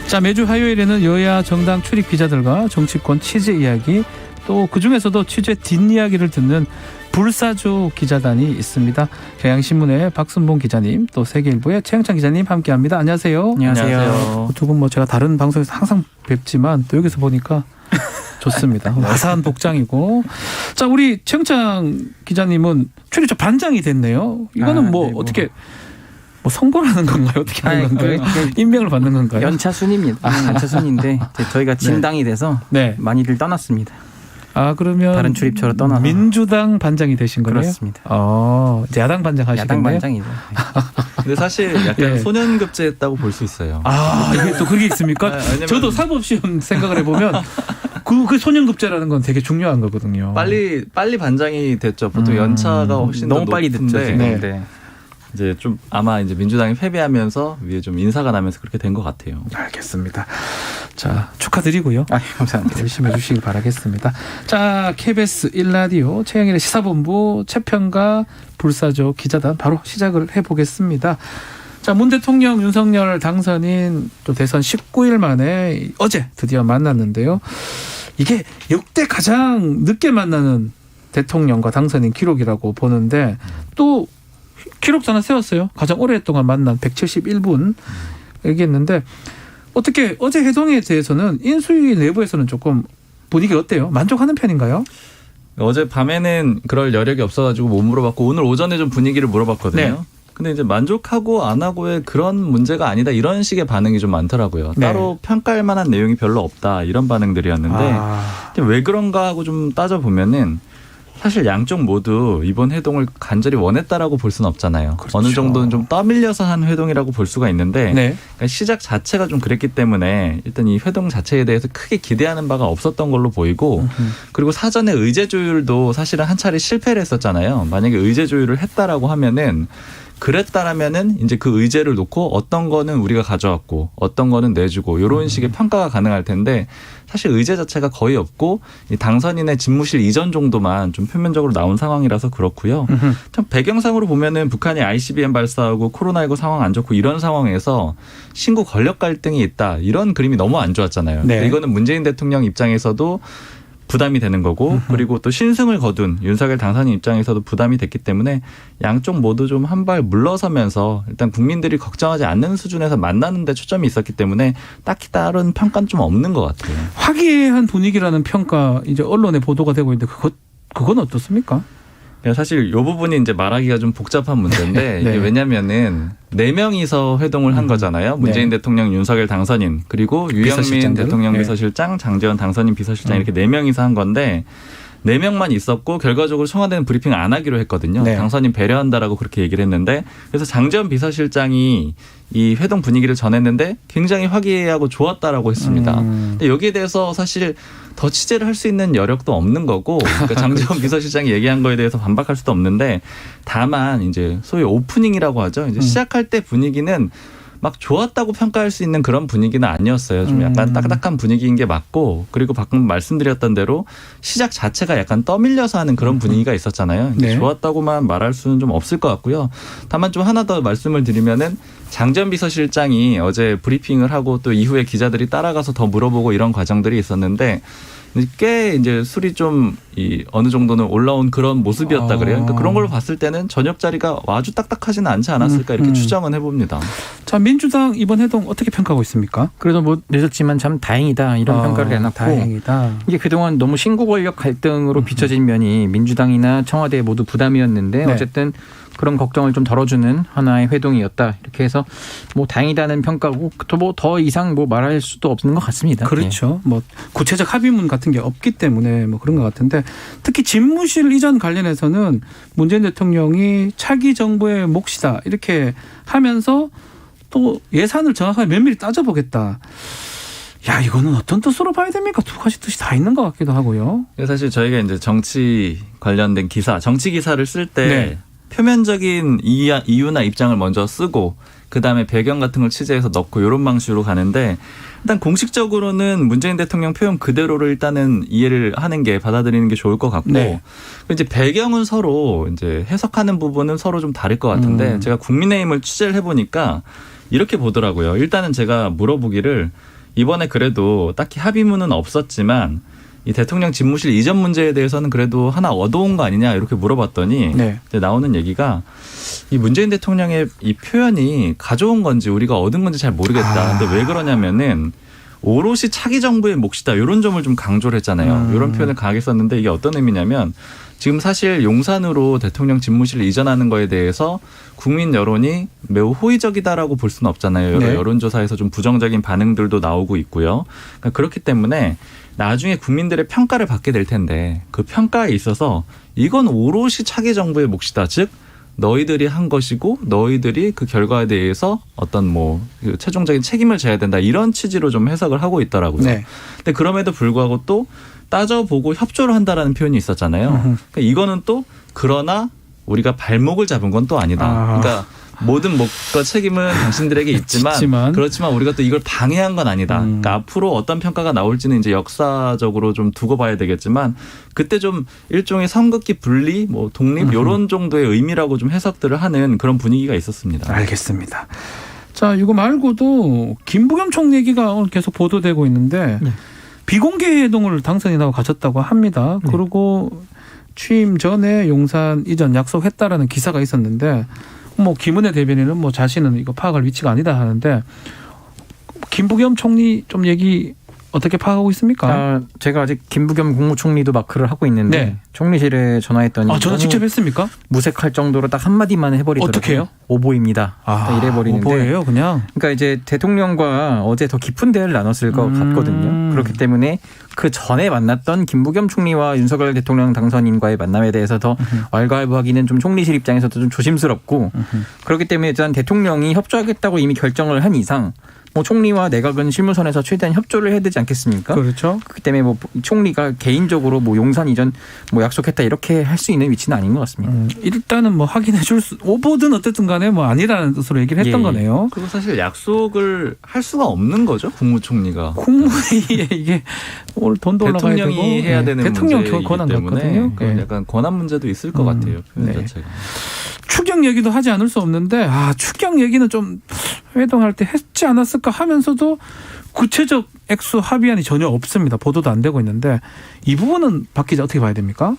자, 매주 화요일에는 여야 정당 출입 기자들과 정치권 취재 이야기, 또 그중에서도 취재 뒷이야기를 듣는 불사조 기자단이 있습니다. 경향신문의 박순봉 기자님, 또 세계일보의 최영찬 기자님 함께합니다. 안녕하세요. 안녕하세요. 두 분 제가 다른 방송에서 항상 뵙지만 또 여기서 보니까 좋습니다. 화사한 복장이고. 자, 우리 최영찬 기자님은 출입처 반장이 됐네요. 이거는 네, 어떻게 선거라는 건가요? 어떻게 하는 건가요? 임명을 받는 건가요? 연차순입니다. 연차순인데 저희가 진당이 돼서 많이들 떠났습니다. 아, 그러면 다른 출입처로 떠나서 민주당 반장이 되신 거예요? 그렇습니다. 이제 야당 반장 하시겠네요. 야당 반장이죠. 근데 사실 약간 소년급제했다고 볼 수 있어요. 아, 이게 또 그게 있습니까? 저도 사법시험 생각을 해보면 그 소년급제라는 건 되게 중요한 거거든요. 빨리 반장이 됐죠. 보통 연차가 훨씬 너무 더 빨리 됐죠. 네. 이제 좀 아마 이제 민주당이 패배하면서 위에 좀 인사가 나면서 그렇게 된 것 같아요. 알겠습니다. 자, 축하드리고요. 감사합니다. 열심히 해주시기 바라겠습니다. 자, KBS 1라디오 최영일의 시사본부 최평가 불사조 기자단 바로 시작을 해보겠습니다. 자, 문 대통령 윤석열 당선인 또 대선 19일 만에 어제 드디어 만났는데요. 이게 역대 가장 늦게 만나는 대통령과 당선인 기록이라고 보는데 또 기록도 하나 세웠어요. 가장 오랫동안 만난 171분 얘기했는데 어떻게 어제 회동에 대해서는 인수위 내부에서는 조금 분위기 어때요? 만족하는 편인가요? 어제 밤에는 그럴 여력이 없어가지고 못 물어봤고 오늘 오전에 좀 분위기를 물어봤거든요. 네. 근데 이제 만족하고 안 하고의 그런 문제가 아니다 이런 식의 반응이 좀 많더라고요. 네. 따로 평가할 만한 내용이 별로 없다 이런 반응들이었는데 왜 그런가 하고 좀 따져보면은 사실 양쪽 모두 이번 회동을 간절히 원했다라고 볼 수는 없잖아요. 그렇죠. 어느 정도는 좀 떠밀려서 한 회동이라고 볼 수가 있는데 그러니까 시작 자체가 좀 그랬기 때문에 일단 이 회동 자체에 대해서 크게 기대하는 바가 없었던 걸로 보이고 그리고 사전에 의제 조율도 사실은 한 차례 실패를 했었잖아요. 만약에 의제 조율을 했다라고 하면은 그랬다라면은 이제 그 의제를 놓고 어떤 거는 우리가 가져왔고 어떤 거는 내주고 이런 식의 평가가 가능할 텐데 사실 의제 자체가 거의 없고 이 당선인의 집무실 이전 정도만 좀 표면적으로 나온 상황이라서 그렇고요. 참 배경상으로 보면은 북한이 ICBM 발사하고 코로나19 상황 안 좋고 이런 상황에서 신구 권력 갈등이 있다 이런 그림이 너무 안 좋았잖아요. 네. 이거는 문재인 대통령 입장에서도 부담이 되는 거고 그리고 또 신승을 거둔 윤석열 당선인 입장에서도 부담이 됐기 때문에 양쪽 모두 좀 한 발 물러서면서 일단 국민들이 걱정하지 않는 수준에서 만나는 데 초점이 있었기 때문에 딱히 다른 평가는 좀 없는 것 같아요. 화기애애한 분위기라는 평가 이제 언론에 보도가 되고 있는데 그건 어떻습니까? 사실 이 부분이 이제 말하기가 좀 복잡한 문제인데 이게 왜냐면은 4명이서 회동을 한 거잖아요. 문재인 대통령, 윤석열 당선인, 그리고 유영민 대통령 비서실장, 장제원 당선인 비서실장 이렇게 4명이서 한 건데 4명만 있었고 결과적으로 청와대는 브리핑 안 하기로 했거든요. 당선인 배려한다라고 그렇게 얘기를 했는데 그래서 장제원 비서실장이 이 회동 분위기를 전했는데 굉장히 화기애애하고 좋았다라고 했습니다. 근데 여기에 대해서 사실 더 취재를 할 수 있는 여력도 없는 거고 그러니까 장제원 비서실장이 얘기한 거에 대해서 반박할 수도 없는데 다만 이제 소위 오프닝이라고 하죠. 이제 시작할 때 분위기는 막 좋았다고 평가할 수 있는 그런 분위기는 아니었어요. 좀 약간 딱딱한 분위기인 게 맞고 그리고 방금 말씀드렸던 대로 시작 자체가 약간 떠밀려서 하는 그런 분위기가 있었잖아요. 좋았다고만 말할 수는 좀 없을 것 같고요. 다만 좀 하나 더 말씀을 드리면은 장전 비서실장이 어제 브리핑을 하고 또 이후에 기자들이 따라가서 더 물어보고 이런 과정들이 있었는데 꽤 이제 술이 좀 어느 정도는 올라온 그런 모습이었다 그래요. 그러니까 그런 걸 봤을 때는 저녁 자리가 아주 딱딱하지는 않지 않았을까 이렇게 추정은 해봅니다. 자, 민주당 이번 회동 어떻게 평가하고 있습니까? 그래도 늦었지만 참 다행이다 이런 평가를 해놨고 다행이다. 이게 그동안 너무 신구 권력 갈등으로 비춰진 면이 민주당이나 청와대 모두 부담이었는데 어쨌든 그런 걱정을 좀 덜어주는 하나의 회동이었다. 이렇게 해서 다행이다는 평가고 또 더 이상 말할 수도 없는 것 같습니다. 그렇죠. 구체적 합의문 같은 게 없기 때문에 그런 것 같은데 특히 집무실 이전 관련해서는 문재인 대통령이 차기 정부의 몫이다 이렇게 하면서 또 예산을 정확하게 면밀히 따져보겠다. 야, 이거는 어떤 뜻으로 봐야 됩니까? 두 가지 뜻이 다 있는 것 같기도 하고요. 사실 저희가 이제 정치 관련된 기사, 정치 기사를 쓸 때 표면적인 이유나 입장을 먼저 쓰고 그다음에 배경 같은 걸 취재해서 넣고 이런 방식으로 가는데 일단 공식적으로는 문재인 대통령 표현 그대로를 일단은 이해를 하는 게 받아들이는 게 좋을 것 같고 이제 배경은 서로 이제 해석하는 부분은 서로 좀 다를 것 같은데 제가 국민의힘을 취재를 해보니까 이렇게 보더라고요. 일단은 제가 물어보기를 이번에 그래도 딱히 합의문은 없었지만 이 대통령 집무실 이전 문제에 대해서는 그래도 하나 얻어온 거 아니냐 이렇게 물어봤더니 네. 이제 나오는 얘기가 이 문재인 대통령의 이 표현이 가져온 건지 우리가 얻은 건지 잘 모르겠다. 근데 왜 그러냐면은 오롯이 차기 정부의 몫이다. 이런 점을 좀 강조를 했잖아요. 이런 표현을 강하게 썼는데 이게 어떤 의미냐면 지금 사실 용산으로 대통령 집무실을 이전하는 거에 대해서 국민 여론이 매우 호의적이다라고 볼 수는 없잖아요. 여러 네. 여론조사에서 좀 부정적인 반응들도 나오고 있고요. 그러니까 그렇기 때문에 나중에 국민들의 평가를 받게 될 텐데 그 평가에 있어서 이건 오롯이 차기 정부의 몫이다. 즉 너희들이 한 것이고 너희들이 그 결과에 대해서 어떤 뭐 최종적인 책임을 져야 된다. 이런 취지로 좀 해석을 하고 있더라고요. 네. 근데 그럼에도 불구하고 또 따져보고 협조를 한다라는 표현이 있었잖아요. 그러니까 이거는 또 그러나 우리가 발목을 잡은 건 또 아니다. 그러니까 모든 몫과 책임은 당신들에게 있지만 그렇지만 우리가 또 이걸 방해한 건 아니다. 그러니까 앞으로 어떤 평가가 나올지는 이제 역사적으로 좀 두고 봐야 되겠지만 그때 좀 일종의 선긋기 분리, 뭐 독립 이런 정도의 의미라고 좀 해석들을 하는 그런 분위기가 있었습니다. 알겠습니다. 자, 이거 말고도 김부겸 총 얘기가 오늘 계속 보도되고 있는데 네. 비공개 회동을 당선인하고 가졌다고 합니다. 네. 그리고 취임 전에 용산 이전 약속했다라는 기사가 있었는데 뭐 김은혜 대변인은 뭐 자신은 이거 파악할 위치가 아니다 하는데 김부겸 총리 좀 얘기 어떻게 파악하고 있습니까? 제가 아직 김부겸 국무총리도 마크를 하고 있는데 네. 총리실에 전화했더니 전화 직접 했습니까? 무색할 정도로 딱 한마디만 해버리더라고요. 어떻게 해요? 오보입니다. 딱 이래버리는데. 오보예요 그냥. 그러니까 이제 대통령과 어제 더 깊은 대화를 나눴을 것 같거든요. 그렇기 때문에 그 전에 만났던 김부겸 총리와 윤석열 대통령 당선인과의 만남에 대해서 더 왈가왈부하기는 좀 총리실 입장에서도 좀 조심스럽고 그렇기 때문에 일단 대통령이 협조하겠다고 이미 결정을 한 이상 뭐 총리와 내각은 실무선에서 최대한 협조를 해야 되지 않겠습니까? 그렇죠. 그렇기 때문에 뭐 총리가 개인적으로 뭐 용산 이전 뭐 약속했다 이렇게 할 수 있는 위치는 아닌 것 같습니다. 일단은 뭐 확인해 줄 수, 오보든 어쨌든 간에 뭐 아니라는 뜻으로 얘기를 했던 예. 거네요. 그리고 사실 약속을 할 수가 없는 거죠. 국무총리가. 국무회의에 이게 오늘 돈도 올라가야 되고 대통령이 해야 되는 대통령 문제이기 권한 때문에 같거든요. 그건 예. 약간 권한 문제도 있을 것 같아요. 표현 네. 자체가. 추경 얘기도 하지 않을 수 없는데 추경 얘기는 좀 회동할 때 했지 않았을까 하면서도 구체적 액수 합의안이 전혀 없습니다. 보도도 안 되고 있는데 이 부분은 박 기자 어떻게 봐야 됩니까?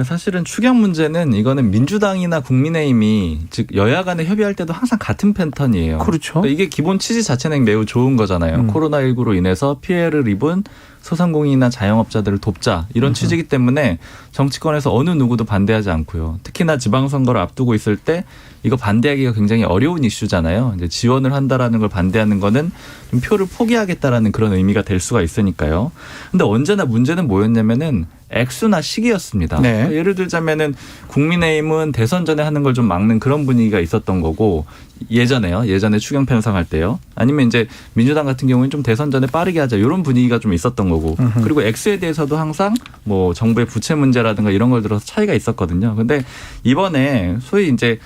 사실은 추경 문제는 이거는 민주당이나 국민의힘이 즉 여야 간에 협의할 때도 항상 같은 패턴이에요. 그렇죠. 그러니까 이게 기본 취지 자체는 매우 좋은 거잖아요. 코로나19로 인해서 피해를 입은 소상공인이나 자영업자들을 돕자 이런 취지이기 때문에 정치권에서 어느 누구도 반대하지 않고요. 특히나 지방선거를 앞두고 있을 때 이거 반대하기가 굉장히 어려운 이슈잖아요. 이제 지원을 한다라는 걸 반대하는 거는 좀 표를 포기하겠다라는 그런 의미가 될 수가 있으니까요. 근데 언제나 문제는 뭐였냐면은 액수나 시기였습니다. 네. 그러니까 예를 들자면은 국민의힘은 대선 전에 하는 걸 좀 막는 그런 분위기가 있었던 거고 예전에 추경 편성할 때요. 아니면 이제 민주당 같은 경우는 좀 대선 전에 빠르게 하자 이런 분위기가 좀 있었던 거고 그리고 액수에 대해서도 항상 뭐 정부의 부채 문제라든가 이런 걸 들어서 차이가 있었거든요. 근데 이번에 소위 이제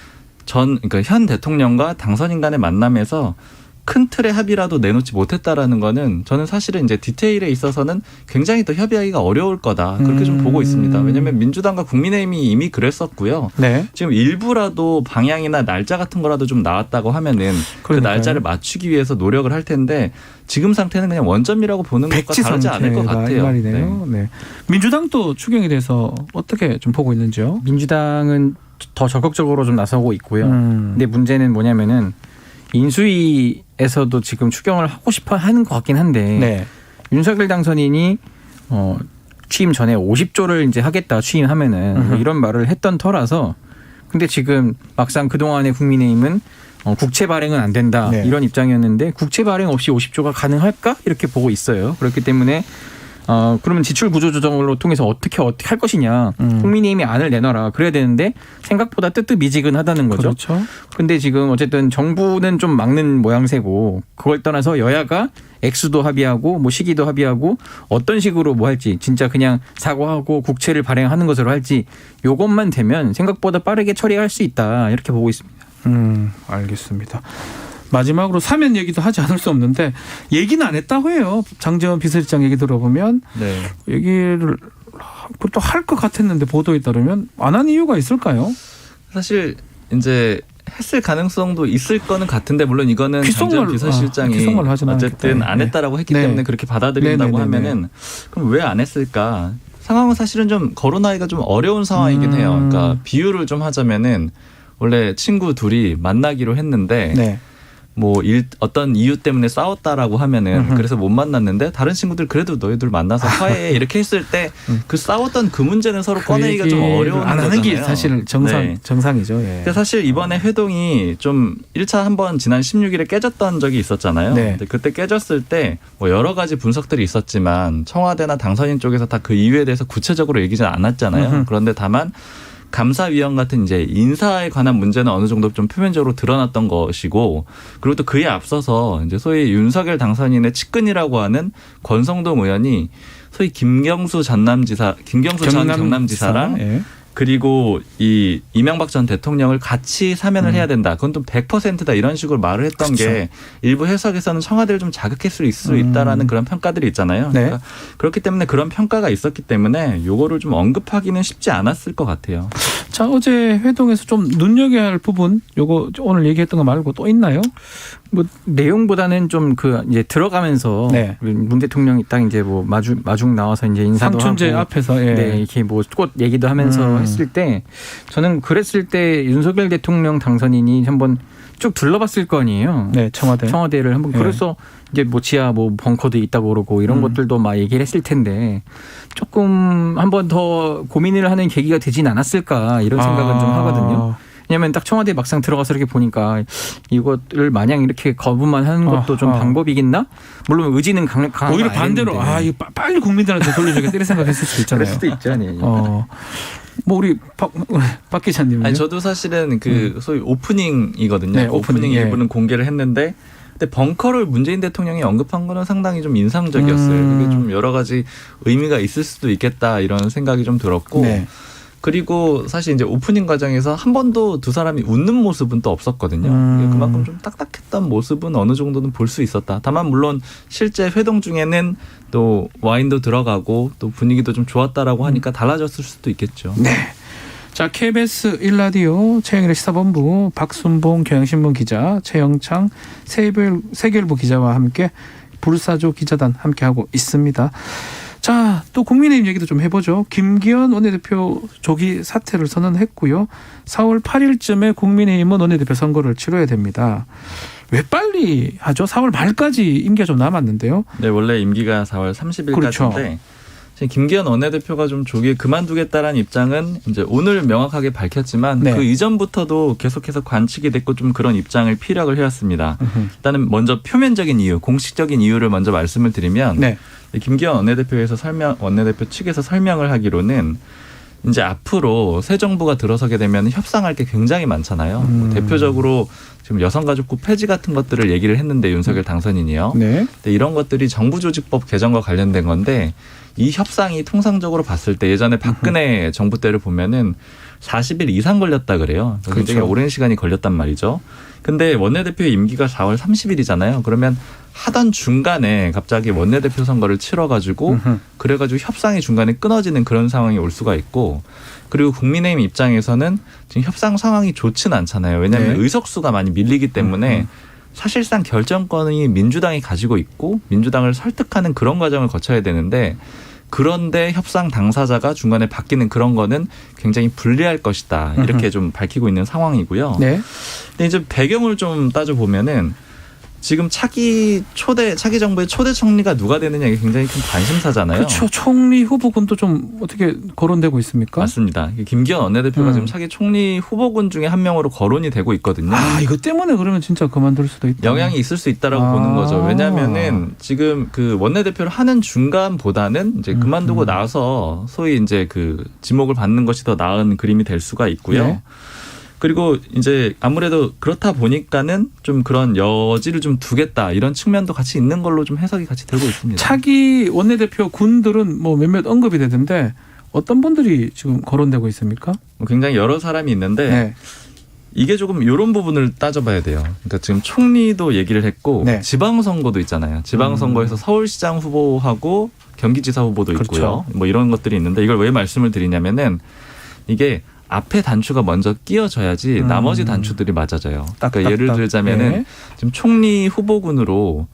그러니까 현 대통령과 당선인 간의 만남에서 큰 틀의 합의라도 내놓지 못했다라는 거는 저는 사실은 이제 디테일에 있어서는 굉장히 더 협의하기가 어려울 거다. 그렇게 좀 보고 있습니다. 왜냐하면 민주당과 국민의힘이 이미 그랬었고요. 네. 지금 일부라도 방향이나 날짜 같은 거라도 좀 나왔다고 하면은 그 날짜를 맞추기 위해서 노력을 할 텐데 지금 상태는 그냥 원점이라고 보는 것과 다르지 않을 것 같아요. 이 말이네요. 네. 민주당도 추경에 대해서 어떻게 좀 보고 있는지요? 민주당은 더 적극적으로 좀 나서고 있고요. 근데 문제는 뭐냐면은 인수위에서도 지금 추경을 하고 싶어 하는 것 같긴 한데 네. 윤석열 당선인이 취임 전에 50조를 이제 하겠다 취임하면은 이런 말을 했던 터라서 근데 지금 막상 그동안의 국민의힘은 국채 발행은 안 된다 네. 이런 입장이었는데 국채 발행 없이 50조가 가능할까 이렇게 보고 있어요. 그렇기 때문에 그러면 지출 구조 조정을 통해서 어떻게 할 것이냐. 국민의힘이 안을 내놔라. 그래야 되는데 생각보다 뜨뜻미지근하다는 거죠. 그렇죠. 근데 지금 어쨌든 정부는 좀 막는 모양새고 그걸 떠나서 여야가 액수도 합의하고 뭐 시기도 합의하고 어떤 식으로 뭐 할지 진짜 그냥 사과하고 국채를 발행하는 것으로 할지 요것만 되면 생각보다 빠르게 처리할 수 있다. 이렇게 보고 있습니다. 알겠습니다. 마지막으로 사면 얘기도 하지 않을 수 없는데 얘기는 안 했다고 해요. 장제원 비서실장 얘기 들어보면 네. 얘기를 또 할 것 같았는데 보도에 따르면 안 한 이유가 있을까요? 사실 이제 했을 가능성도 있을 거는 같은데 물론 이거는 장재원 비서실장이 어쨌든 안 했다라고 했기 때문에 그렇게 받아들인다고 하면은 그럼 왜 안 했을까? 상황은 사실은 좀 거론하기가 좀 어려운 상황이긴 해요. 그러니까 비유를 좀 하자면은 원래 친구 둘이 만나기로 했는데 뭐 어떤 이유 때문에 싸웠다라고 하면은 그래서 못 만났는데 다른 친구들 그래도 너희들 만나서 화해해 이렇게 했을 때 그 싸웠던 그 문제는 서로 꺼내기가 좀 어려운 안 하는 게 사실 정상이죠. 근데 사실 이번에 회동이 좀 1차 한번 지난 16일에 깨졌던 적이 있었잖아요. 근데 그때 깨졌을 때 뭐 여러 가지 분석들이 있었지만 청와대나 당선인 쪽에서 다 그 이유에 대해서 구체적으로 얘기는 않았잖아요. 그런데 다만 감사위원 같은 이제 인사에 관한 문제는 어느 정도 좀 표면적으로 드러났던 것이고, 그리고 또 그에 앞서서 이제 소위 윤석열 당선인의 측근이라고 하는 권성동 의원이 소위 김경수 전 경남지사랑 그리고 이 이명박 전 대통령을 같이 사면을 해야 된다. 그건 또 100%다 이런 식으로 말을 했던 게 일부 해석에서는 청와대를 좀 자극했을 수 있다라는 그런 평가들이 있잖아요. 그러니까 그렇기 때문에 그런 평가가 있었기 때문에 요거를 좀 언급하기는 쉽지 않았을 것 같아요. 자, 어제 회동에서 좀 눈여겨야 할 부분 요거 오늘 얘기했던 거 말고 또 있나요? 뭐 내용보다는 좀 그 이제 들어가면서 문 대통령이 딱 이제 뭐 마중 나와서 이제 인사도 상춘제 하고 앞에서 이렇게 뭐 꽃 얘기도 하면서 했을 때 저는 그랬을 때 윤석열 대통령 당선인이 한번 쭉 둘러봤을 거 아니에요. 청와대를 한번 그래서 이제 뭐 지하 뭐 벙커도 있다고 그러고 이런 것들도 막 얘기를 했을 텐데 조금 한번 더 고민을 하는 계기가 되진 않았을까 이런 생각은 좀 하거든요. 왜냐하면 딱 청와대 막상 들어가서 이렇게 보니까 이것을 마냥 이렇게 거부만 하는 것도 좀 방법이겠나? 물론 의지는 강한 오히려 반대로 이거 빨리 국민들한테 돌려주겠다 이런 생각했을 수도 있잖아요. 그럴 수도 있죠. 뭐 우리 박 기자님은요? 아니 저도 사실은 그 소위 오프닝이거든요. 오프닝 일부는 공개를 했는데 근데 벙커를 문재인 대통령이 언급한 거는 상당히 좀 인상적이었어요. 그게 좀 여러 가지 의미가 있을 수도 있겠다 이런 생각이 좀 들었고 그리고 사실 이제 오프닝 과정에서 한 번도 두 사람이 웃는 모습은 또 없었거든요. 그만큼 좀 딱딱했던 모습은 어느 정도는 볼 수 있었다. 다만 물론 실제 회동 중에는 또 와인도 들어가고 또 분위기도 좀 좋았다라고 하니까 달라졌을 수도 있겠죠. 자, KBS 1라디오 최영일의 시사본부 박순봉 경향신문 기자, 최영창 세계일보 기자와 함께 불사조 기자단 함께하고 있습니다. 자, 또 국민의힘 얘기도 좀 해보죠. 김기현 원내대표 조기 사퇴를 선언했고요. 4월 8일쯤에 국민의힘은 원내대표 선거를 치러야 됩니다. 왜 빨리 하죠? 4월 말까지 임기가 좀 남았는데요. 네, 원래 임기가 4월 30일까지인데 김기현 원내대표가 좀 조기에 그만두겠다라는 입장은 이제 오늘 명확하게 밝혔지만 그 이전부터도 계속해서 관측이 됐고 좀 그런 입장을 피력을 해왔습니다. 일단은 먼저 표면적인 이유, 공식적인 이유를 먼저 말씀을 드리면 김기현 원내대표 측에서 설명을 하기로는 이제 앞으로 새 정부가 들어서게 되면 협상할 게 굉장히 많잖아요. 대표적으로 지금 여성가족부 폐지 같은 것들을 얘기를 했는데 윤석열 당선인이요. 근데 이런 것들이 정부조직법 개정과 관련된 건데 이 협상이 통상적으로 봤을 때 예전에 박근혜 정부 때를 보면은 40일 이상 걸렸다 그래요. 굉장히 오랜 시간이 걸렸단 말이죠. 근데 원내대표의 임기가 4월 30일이잖아요. 그러면 하던 중간에 갑자기 원내대표 선거를 치러가지고 그래가지고 협상이 중간에 끊어지는 그런 상황이 올 수가 있고 그리고 국민의힘 입장에서는 지금 협상 상황이 좋지는 않잖아요. 왜냐하면 의석수가 많이 밀리기 때문에 사실상 결정권이 민주당이 가지고 있고 민주당을 설득하는 그런 과정을 거쳐야 되는데 그런데 협상 당사자가 중간에 바뀌는 그런 거는 굉장히 불리할 것이다. 이렇게 좀 밝히고 있는 상황이고요. 근데 이제 배경을 좀 따져보면은 지금 차기 정부의 초대 총리가 누가 되느냐 이게 굉장히 큰 관심사잖아요. 그렇죠. 총리 후보군도 좀 어떻게 거론되고 있습니까? 맞습니다. 김기현 원내대표가 지금 차기 총리 후보군 중에 한 명으로 거론이 되고 있거든요. 이것 때문에 그러면 진짜 그만둘 수도 있다. 영향이 있을 수 있다라고 보는 거죠. 왜냐하면은 지금 그 원내대표를 하는 중간보다는 이제 그만두고 나서 소위 이제 그 지목을 받는 것이 더 나은 그림이 될 수가 있고요. 그리고 이제 아무래도 그렇다 보니까는 좀 그런 여지를 좀 두겠다 이런 측면도 같이 있는 걸로 좀 해석이 같이 되고 있습니다. 차기 원내대표 군들은 뭐 몇몇 언급이 되던데 어떤 분들이 지금 거론되고 있습니까? 굉장히 여러 사람이 있는데 이게 조금 이런 부분을 따져봐야 돼요. 그러니까 지금 총리도 얘기를 했고 지방선거도 있잖아요. 지방선거에서 서울시장 후보하고 경기지사 후보도 있고요. 뭐 이런 것들이 있는데 이걸 왜 말씀을 드리냐면은 이게 앞에 단추가 먼저 끼워져야지 나머지 단추들이 맞아져요. 그러니까 예를 들자면은 네. 지금 총리 후보군으로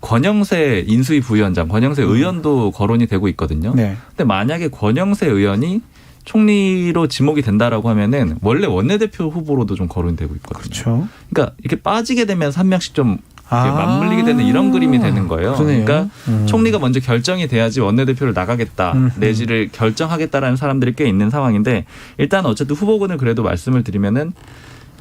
권영세 인수위 부위원장, 권영세 의원도 거론이 되고 있거든요. 네. 근데 만약에 권영세 의원이 총리로 지목이 된다라고 하면은 원래 원내대표 후보로도 좀 거론이 되고 있거든요. 그렇죠. 그러니까 이렇게 빠지게 되면서 한 명씩 좀 맞물리게 되는 이런 그림이 되는 거예요. 그러네요. 그러니까 총리가 먼저 결정이 돼야지 원내대표를 나가겠다 내지를 결정하겠다라는 사람들이 꽤 있는 상황인데 일단 어쨌든 후보군을 그래도 말씀을 드리면은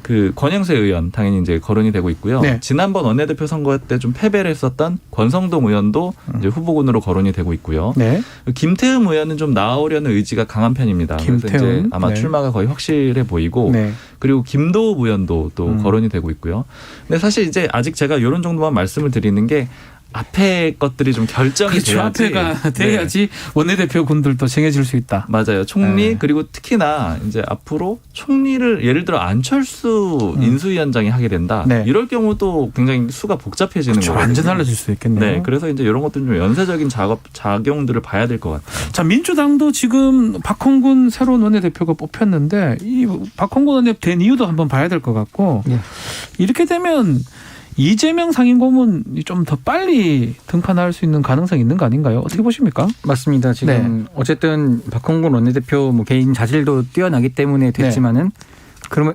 그 권영세 의원 당연히 이제 거론이 되고 있고요. 네. 지난번 원내대표 선거 때 좀 패배를 했었던 권성동 의원도 이제 후보군으로 거론이 되고 있고요. 네. 김태흠 의원은 좀 나오려는 의지가 강한 편입니다. 그래서 이제 아마 네. 출마가 거의 확실해 보이고 네. 그리고 김도읍 의원도 또 거론이 되고 있고요. 근데 사실 이제 아직 제가 이런 정도만 말씀을 드리는 게 앞에 것들이 좀 결정이 그렇죠. 돼야지. 앞에가 돼야지 원내대표 군들도 정해질 수 있다. 맞아요. 총리 네. 그리고 특히나 이제 앞으로 총리를 예를 들어 안철수 인수위원장이 하게 된다. 네. 이럴 경우도 굉장히 수가 복잡해지는 그렇죠. 거예요. 완전 달라질 수 있겠네요. 네, 그래서 이제 이런 것들은 좀 연쇄적인 작용들을 봐야 될 것 같아요. 자, 민주당도 지금 박홍근 새로운 원내대표가 뽑혔는데 이 박홍근 원내대표 된 이유도 한번 봐야 될 것 같고 네. 이렇게 되면 이재명 상임고문이 좀 더 빨리 등판할 수 있는 가능성이 있는 거 아닌가요? 어떻게 보십니까? 맞습니다. 지금 어쨌든 박홍근 원내대표 뭐 개인 자질도 뛰어나기 때문에 됐지만은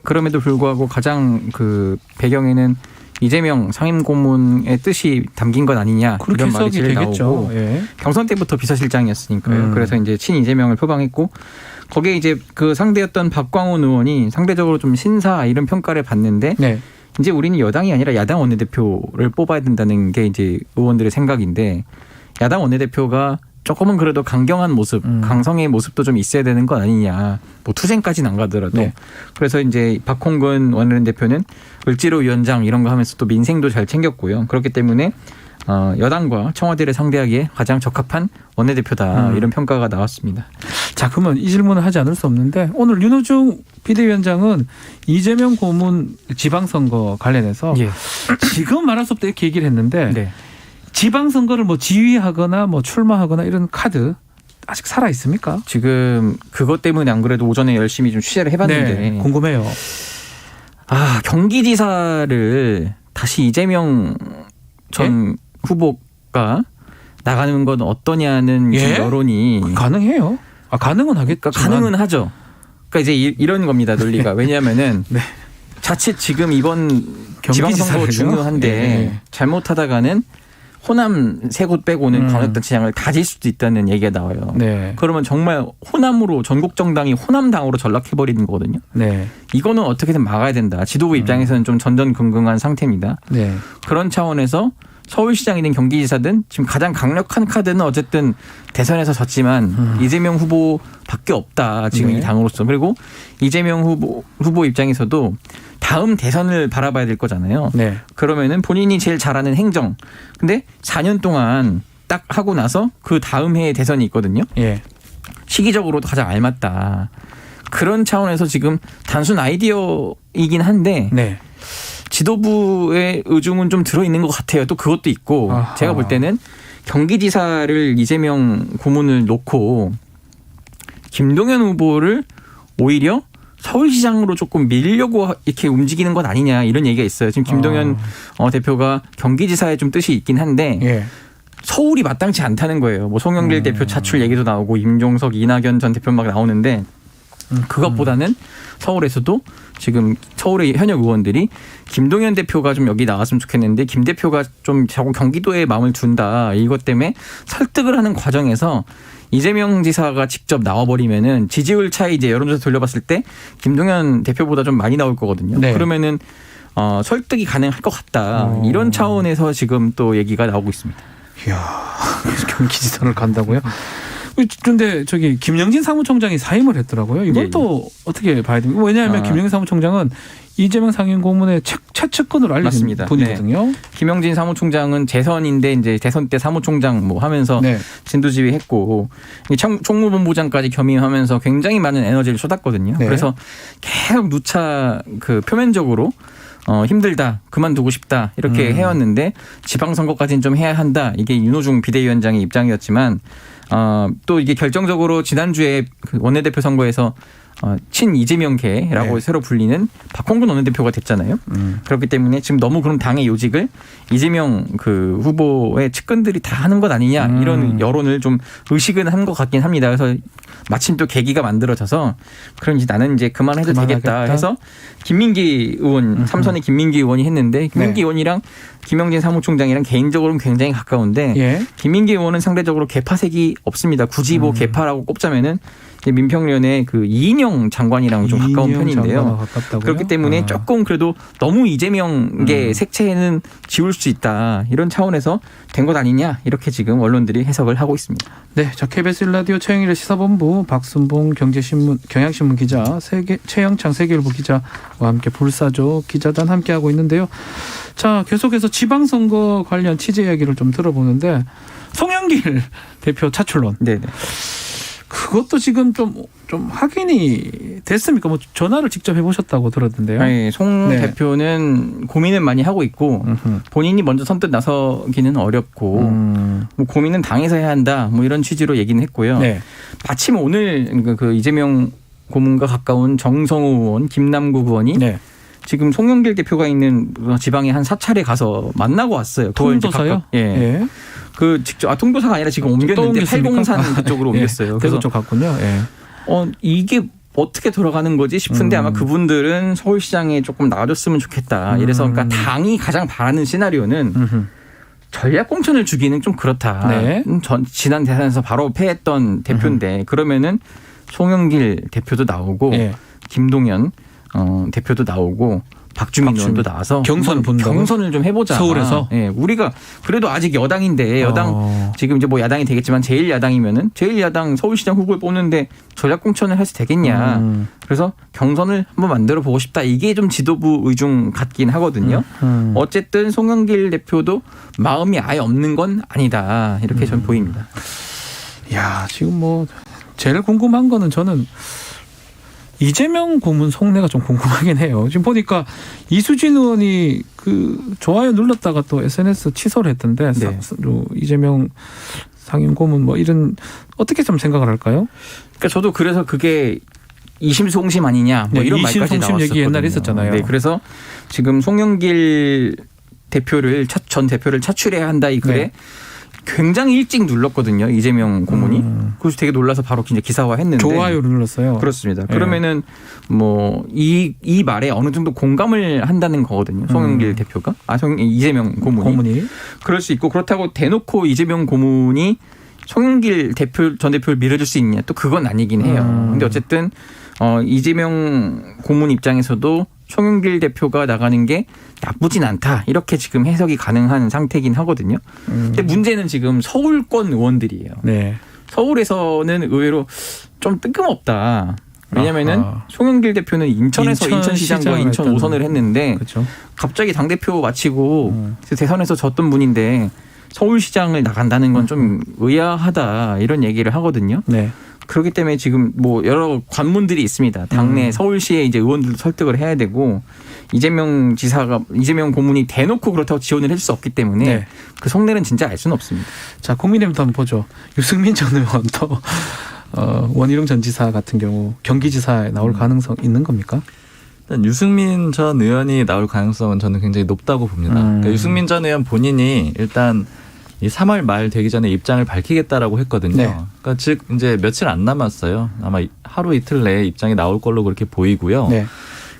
그럼에도 불구하고 가장 그 배경에는 이재명 상임고문의 뜻이 담긴 것 아니냐 그렇게 이런 말이 해석이 제일 되겠죠. 나오고 예. 경선 때부터 비서실장이었으니까요. 그래서 이제 친 이재명을 표방했고 거기에 이제 그 상대였던 박광훈 의원이 상대적으로 좀 신사 이런 평가를 받는데 네. 이제 우리는 여당이 아니라 야당 원내대표를 뽑아야 된다는 게 이제 의원들의 생각인데 야당 원내대표가 조금은 그래도 강경한 모습, 강성의 모습도 좀 있어야 되는 거 아니냐. 뭐 투쟁까지는 안 가더라도. 네. 그래서 이제 박홍근 원내대표는 을지로 위원장 이런 거 하면서 또 민생도 잘 챙겼고요. 그렇기 때문에 여당과 청와대를 상대하기에 가장 적합한 원내대표다 이런 평가가 나왔습니다. 자, 그러면 이 질문을 하지 않을 수 없는데 오늘 윤호중 비대위원장은 이재명 고문 지방선거 관련해서 예. 지금 말할 수 없다 이렇게 얘기를 했는데 네. 지방선거를 뭐 지휘하거나 뭐 출마하거나 이런 카드 아직 살아 있습니까? 지금 그것 때문에 안 그래도 오전에 열심히 좀 취재를 해봤는데 네, 궁금해요. 경기지사를 다시 이재명 전 후보가 나가는 건 어떠냐는 예? 지금 여론이 가능해요. 가능은 하겠다. 가능은 하죠. 그러니까 이제 이런 겁니다, 논리가. 왜냐하면은 네. 자칫 지금 이번 지방선거 경기지사를요? 중요한데 네. 잘못하다가는 호남 세 곳 빼고는 광역단체장을 다 질 수도 있다는 얘기가 나와요. 네. 그러면 정말 호남으로 전국 정당이 호남당으로 전락해버리는 거거든요. 네. 이거는 어떻게든 막아야 된다. 지도부 입장에서는 좀 전전긍긍한 상태입니다. 네. 그런 차원에서 서울시장이든 경기지사든 지금 가장 강력한 카드는 어쨌든 대선에서 졌지만 이재명 후보밖에 없다. 지금 네. 이 당으로서. 그리고 이재명 후보 입장에서도 다음 대선을 바라봐야 될 거잖아요. 네. 그러면은 본인이 제일 잘하는 행정. 근데 4년 동안 딱 하고 나서 그 다음 해에 대선이 있거든요. 예. 시기적으로도 가장 알맞다. 그런 차원에서 지금 단순 아이디어이긴 한데 네. 지도부의 의중은 좀 들어있는 것 같아요. 또 그것도 있고 아하. 제가 볼 때는 경기지사를 이재명 고문을 놓고 김동연 후보를 오히려 서울시장으로 조금 밀려고 이렇게 움직이는 것 아니냐 이런 얘기가 있어요. 지금 김동연 대표가 경기지사에 좀 뜻이 있긴 한데 예. 서울이 마땅치 않다는 거예요. 뭐 송영길 대표 차출 얘기도 나오고 임종석, 이낙연 전 대표 막 나오는데 그것보다는 서울에서도 지금 서울의 현역 의원들이 김동연 대표가 좀 여기 나왔으면 좋겠는데 김 대표가 좀 경기도에 마음을 둔다. 이것 때문에 설득을 하는 과정에서 이재명 지사가 직접 나와버리면은 지지율 차이 이제 여론조사 돌려봤을 때 김동연 대표보다 좀 많이 나올 거거든요. 네. 그러면은 설득이 가능할 것 같다. 이런 차원에서 지금 또 얘기가 나오고 있습니다. 이야, 경기지사를 간다고요? 그런데 저기 김영진 사무총장이 사임을 했더라고요. 이건 예, 또 어떻게 봐야 됩니까? 왜냐하면 김영진 사무총장은 이재명 상임고문의 최측근으로 알려진 맞습니다. 분이거든요. 김영진 사무총장은 재선인데 이제 대선 때 사무총장 뭐 하면서 네. 진두지휘했고 총무본부장까지 겸임하면서 굉장히 많은 에너지를 쏟았거든요. 네. 그래서 계속 누차 그 표면적으로 힘들다, 그만두고 싶다 이렇게 해왔는데 지방선거까지는 좀 해야 한다. 이게 윤호중 비대위원장의 입장이었지만 또 이게 결정적으로 지난주에 그 원내대표 선거에서 친 이재명계라고 네. 새로 불리는 박홍근 원내대표가 됐잖아요. 그렇기 때문에 지금 너무 그런 당의 요직을 이재명 그 후보의 측근들이 다 하는 것 아니냐 이런 여론을 좀 의식은 한 것 같긴 합니다. 그래서 마침 또 계기가 만들어져서 그럼 이제 나는 이제 그만해도 되겠다 해서 김민기 의원 삼선의 김민기 의원이 했는데 김민기 의원이랑 김영진 사무총장이랑 개인적으로는 굉장히 가까운데 예. 김민기 의원은 상대적으로 개파색이 없습니다. 굳이 뭐 개파라고 꼽자면은 민평련의 그 이인영 장관이랑 좀 가까운 편인데요. 그렇기 때문에 조금 그래도 너무 이재명계 색채는 지울 수 있다. 이런 차원에서 된 것 아니냐. 이렇게 지금 언론들이 해석을 하고 있습니다. 네, 자 KBS 1라디오 최영일의 시사본부 박순봉 경향신문 기자, 최영창 세계일보 기자와 함께 불사조 기자단 함께하고 있는데요. 자, 계속해서 지방선거 관련 취재 이야기를 좀 들어보는데 송영길 대표 차출론. 네네. 그것도 지금 좀 확인이 됐습니까? 뭐 전화를 직접 해보셨다고 들었는데요. 네, 송 대표는 고민을 많이 하고 있고 본인이 먼저 선뜻 나서기는 어렵고 뭐 고민은 당에서 해야 한다. 뭐 이런 취지로 얘기는 했고요. 네. 마침 오늘 그 이재명 고문과 가까운 정성호 의원, 김남국 의원이 네. 지금 송영길 대표가 있는 지방에 한 4차례 가서 만나고 왔어요. 통도사요? 예. 예. 그 직접 통도사가 아니라 지금 옮겼는데 팔공산 그쪽으로 옮겼어요. 그래서 좀 갔군요. 예. 이게 어떻게 돌아가는 거지 싶은데 아마 그분들은 서울시장에 조금 나와줬으면 좋겠다. 이래서 그러니까 당이 가장 바라는 시나리오는 전략 공천을 주기는 좀 그렇다. 네. 지난 대선에서 바로 패했던 대표인데 그러면은 송영길 대표도 나오고 예. 김동연 대표도 나오고 박주민 의원도 나와서 경선을 좀 해보자. 서울에서. 예, 우리가 그래도 아직 여당인데 여당 지금 이제 뭐 야당이 되겠지만 제1야당이면은 제1야당 서울시장 후보를 뽑는데 전략 공천을 해서 되겠냐. 그래서 경선을 한번 만들어 보고 싶다. 이게 좀 지도부 의중 같긴 하거든요. 어쨌든 송영길 대표도 마음이 아예 없는 건 아니다. 이렇게 전 보입니다. 야, 지금 뭐 제일 궁금한 거는 저는 이재명 고문 속내가 좀 궁금하긴 해요. 지금 보니까 이수진 의원이 그 좋아요 눌렀다가 또 SNS 취소를 했던데 네. 이재명 상임 고문 뭐 이런 어떻게 좀 생각을 할까요? 그러니까 저도 그래서 그게 이심송심 아니냐 뭐 네, 이런 말까지 이심송심 나왔었거든요. 얘기 옛날에 있었잖아요. 네, 그래서 지금 송영길 전 대표를 차출해야 한다 이 글에 네. 굉장히 일찍 눌렀거든요. 이재명 고문이. 그래서 되게 놀라서 바로 이제 기사화했는데. 좋아요를 눌렀어요. 그렇습니다. 네. 그러면은 뭐 이 말에 어느 정도 공감을 한다는 거거든요. 송영길 대표가. 이재명 고문이. 그럴 수 있고 그렇다고 대놓고 이재명 고문이 송영길 전 대표를 밀어줄 수 있냐. 또 그건 아니긴 해요. 근데 어쨌든 이재명 고문 입장에서도 송영길 대표가 나가는 게 나쁘진 않다. 이렇게 지금 해석이 가능한 상태이긴 하거든요. 근데 문제는 지금 서울권 의원들이에요. 네. 서울에서는 의외로 좀 뜬금없다. 왜냐면은 송영길 대표는 인천에서 인천시장과 인천 5선을 했는데 그렇죠. 갑자기 당대표 마치고 대선에서 졌던 분인데 서울시장을 나간다는 건 좀 의아하다. 이런 얘기를 하거든요. 네. 그렇기 때문에 지금 뭐 여러 관문들이 있습니다. 당내 서울시의 이제 의원들도 설득을 해야 되고 이재명 고문이 대놓고 그렇다고 지원을 해줄 수 없기 때문에 네. 그 속내는 진짜 알 수는 없습니다. 자, 국민의힘도 한번 보죠. 유승민 전 의원도 원희룡 전 지사 같은 경우 경기지사에 나올 가능성 있는 겁니까? 일단 유승민 전 의원이 나올 가능성은 저는 굉장히 높다고 봅니다. 그러니까 유승민 전 의원 본인이 일단 이 3월 말 되기 전에 입장을 밝히겠다라고 했거든요. 네. 그러니까 즉 이제 며칠 안 남았어요. 아마 하루 이틀 내에 입장이 나올 걸로 그렇게 보이고요. 네.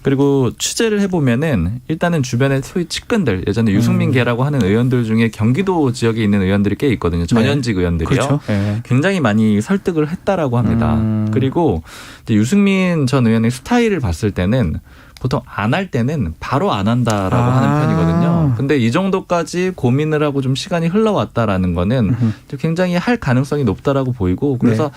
그리고 취재를 해보면은 일단은 주변에 소위 측근들 예전에 유승민계라고 하는 의원들 중에 경기도 지역에 있는 의원들이 꽤 있거든요. 전현직 의원들이요. 그렇죠. 네. 굉장히 많이 설득을 했다라고 합니다. 그리고 이제 유승민 전 의원의 스타일을 봤을 때는 보통 안 할 때는 바로 안 한다라고 하는 편이거든요. 근데 이 정도까지 고민을 하고 좀 시간이 흘러왔다라는 거는 굉장히 할 가능성이 높다라고 보이고 그래서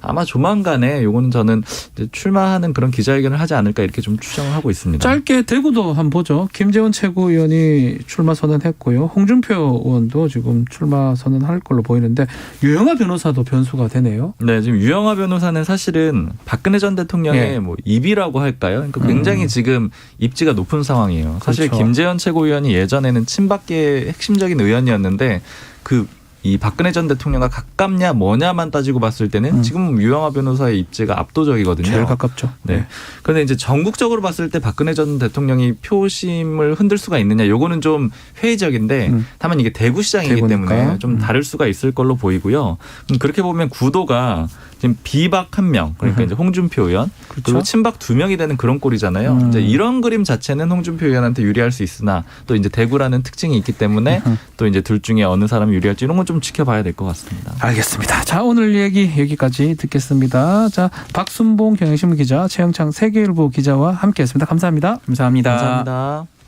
아마 조만간에 요거는 저는 이제 출마하는 그런 기자회견을 하지 않을까 이렇게 좀 추정을 하고 있습니다. 짧게 대구도 한번 보죠. 김재원 최고위원이 출마 선언했고요. 홍준표 의원도 지금 출마 선언할 걸로 보이는데 유영하 변호사도 변수가 되네요. 네, 지금 유영하 변호사는 사실은 박근혜 전 대통령의 뭐 입이라고 할까요? 그러니까 굉장히 지금 입지가 높은 상황이에요. 사실 그렇죠. 김재원 최고위원이 예전에는 친박계의 핵심적인 의원이었는데 그 이 박근혜 전 대통령과 가깝냐 뭐냐만 따지고 봤을 때는 지금 유영하 변호사의 입지가 압도적이거든요. 제일 가깝죠. 네. 그런데 이제 전국적으로 봤을 때 박근혜 전 대통령이 표심을 흔들 수가 있느냐, 요거는 좀 회의적인데 다만 이게 대구시장이기 대구니까. 때문에 좀 다를 수가 있을 걸로 보이고요. 그렇게 보면 구도가 지금 비박 1명, 그러니까 이제 홍준표 의원, 그렇죠. 그리고 친박 2명이 되는 그런 꼴이잖아요. 이제 이런 그림 자체는 홍준표 의원한테 유리할 수 있으나 또 이제 대구라는 특징이 있기 때문에 또 이제 둘 중에 어느 사람이 유리할지 이런 건 좀 지켜봐야 될 것 같습니다. 알겠습니다. 자, 오늘 얘기 여기까지 듣겠습니다. 자, 박순봉 경향신문 기자, 최영창 세계일보 기자와 함께했습니다. 감사합니다. 감사합니다. 감사합니다.